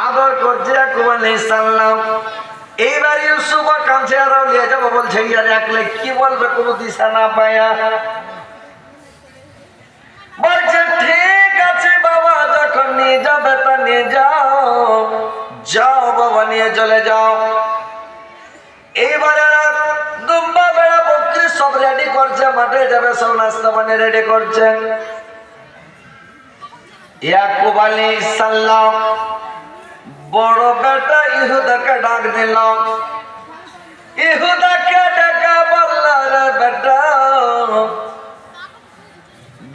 আদর করছে ইয়াকুব আলাইহিস সালাম। এইবার ইউসুফ কাঁদছে আর নিয়ে যাবো বলছে, ইয়ার একলে কি বলবে কোনো দিশা না পায়া। বলছে ঠিক আছে বাবা, যখন নিয়ে যাবে তা নিয়ে যাও, যাও বাবা নিয়ে চলে যাও। এইবার দুম্বা বেড়া বকরি সব রেডি করছে, মাঠে যাবে সব নাস্তা পানি রেডি করছে। ইয়াকুব আলাইহিস সালাম বড় বেটা ইহুদাকে ডাক দিল। ইহুদাকে ডাকা বলল, রে বেটা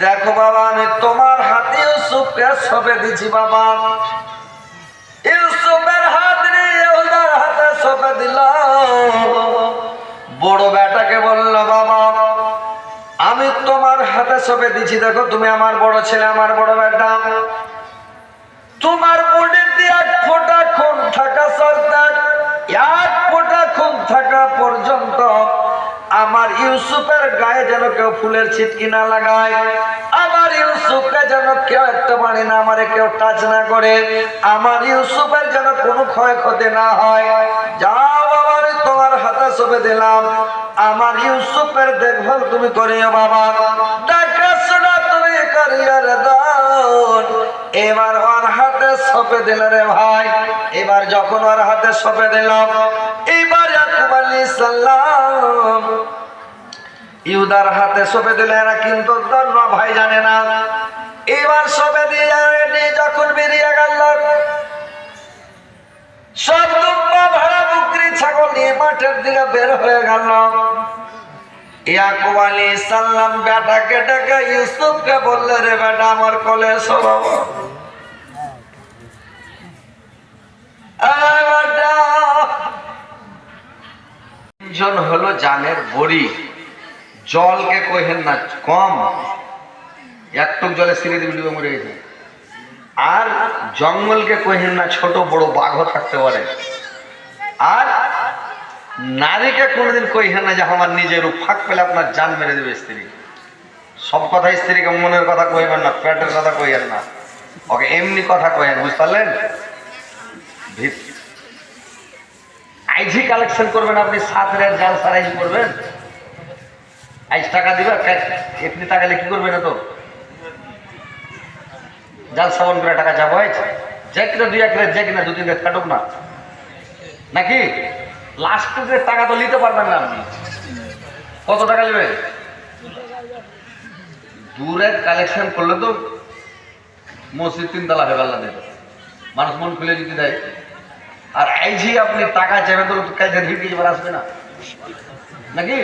দেখো বাবা, আমি তোমার হাতে ইউসুফকে সঁপে দিছি বাবা। ইউসুফের হাত নিয়ে ইহুদার হাতে সঁপে দিল। বড় বেটাকে বলল, বাবা আমি তোমার হাতে সঁপে দিছি, দেখো তুমি আমার বড় ছেলে, আমার বড় বেটা, তোমার বডিতে এক ফোঁটা খুন থাকা সরকার, এক ফোঁটা খুন থাকা পর্যন্ত আমার ইউসুফের গায়ে যেন কেউ ফুলের ছিটকি না লাগায়, আমার ইউসুফকে যেন কেউ একটা বাড়ি না আমারে কেউ টাচ না করে, আমার ইউসুফের যেন কোনো ক্ষয়ক্ষতি না হয়। যাও বাবা, আমি তোমার হাতে সঁপে দিলাম, আমার ইউসুফের দেখভাল তুমি করিও বাবা, দেখাশোনা তুমি করিও রে দান। এবার ওর হাতে সঁপে দিল রে ভাই। এবার যখন ওর হাতে সঁপে দিলাম, এবার ইয়াকুব আলাইহিস সালাম ইহুদার হাতে সঁপে দিল। এরা কিন্তু ভাই জানে না। এবার সঁপে দিয়ে যখন বেরিয়ে গেল, সব দুম্বা ভেড়া বকরি ছাগল নিয়ে মাঠের দিকে বের হয়ে গেল। ইয়াকুব আলাইহিস সালাম বেটাকে ডেকে ইউসুফকে বললে, রে বেটা আমার কোলে এসো বাবা। জন হলো জানের বড়ি, জলকে কইহেন না কম, একটু জলে সিঁড়ি দিয়ে মরে গেছে। আর জঙ্গলকে কইহেন না ছোট বড় বাঘও থাকতে পারে। আর নারীকে কোনোদিন কইহেন না যে আমার নিজের ফাঁক পেলে আপনার জান মেরে দেবে স্ত্রী। সব কথা স্ত্রীকে মনের কথা কইবেন না, পেটের কথা কইবেন না, ওকে এমনি কথা কইেন, বুঝতে পারলেন? আইজি কালেকশন করবেন আপনি, 7 রেট জাল সারাইজ করবেন, আইজ টাকা দিবে, এমনি টাকালে কি করবেন? তো জাল সাবান করে টাকা যাবো, যে কিনা 2-1 রেট, যে কিনা 2-3 রেট কাটুক না, নাকি লাস্টের টাকা তো নিতে পারবেন না আপনি। কত টাকা নেবেন? 2 রেট কালেকশন করলে তো মসজিদ 3 তলা হয়ে গেল, মানুষ মন খুলে যদি দেয়। আর আইজি আপনি টাকা চাইবেন তো কালকে ভিড় এবার আসবে না, নাকি?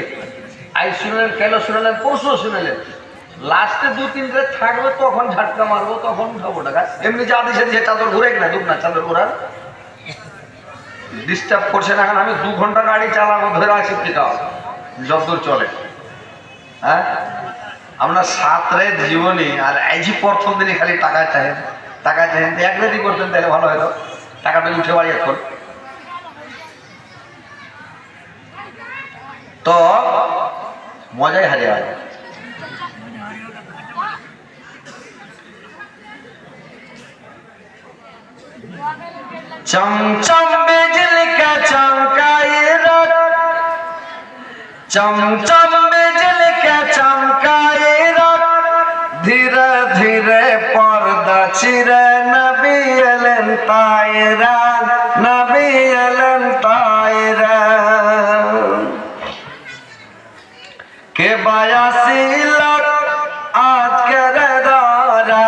আজ শুনলেন, কেন শুনলেন, পরশু শুনলেন, লাস্টে 2-3 রেট থাকবে, তখন ঝাটকা মারবো, তখন উঠাবো টাকা। এমনি যা দিচ্ছে যে চাদর ঘুরে কিনা দুব না, চাদর ঘোরার ডিস্টার্ব করছে না। আমি 2 ঘন্টা গাড়ি চালাবো, ধরে আছি টিকাও যতদূর চলে। হ্যাঁ, আমরা 7 রেট জীবনী, আর আইজি প্রথম দিনই খালি টাকা চাহেন, টাকা চাহেন। 1 রেটই করতেন তাহলে ভালো হতো, টাকাটা উঠে বাড়ি এখন। তো মজাই হারিয়ে গেল। चमचम बिजली का चमकाए रात, चमचम बिजली का चमकाए रात, धीरे धीरे पर्दा चिरे, नबी एलेन तायरा, नबी एलेन तायरा के 82 लाख आज के दारा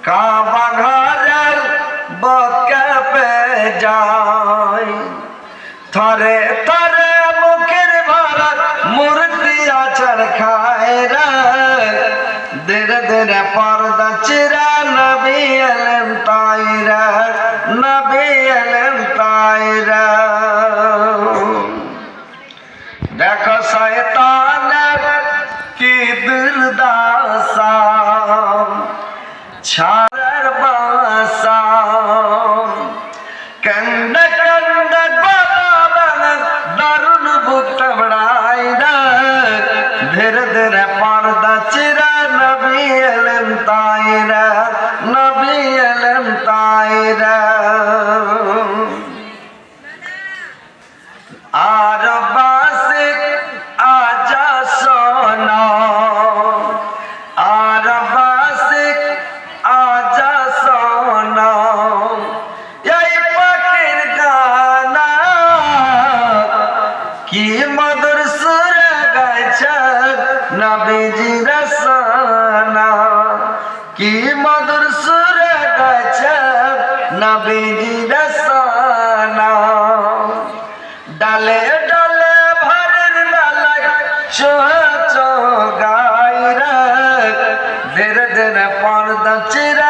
काबा घरेर बके पे जाय, थरे थरे मुखेर भरत मूर्ति आचर खाए रे, धीरे धीरे पर्दा चिरा, नबी एलेन तायरा, नबी एलेन तायरा। देखो शैतानेर की दुर्दशा, छाड़र बासा, कंडे कंडे बराबर दारुण बुक बढ़ाई रे, धीरे धीरे पर्दा चिरा, नबी एलेन तायरा, नबी एलेन নবীজি রসানা কি মধুর সুরে গাছে নবীজি রসানা ডালে ডালে ভরের বেলায় সোহাচ গায় রে ধীরে ধীরে পর্দা চির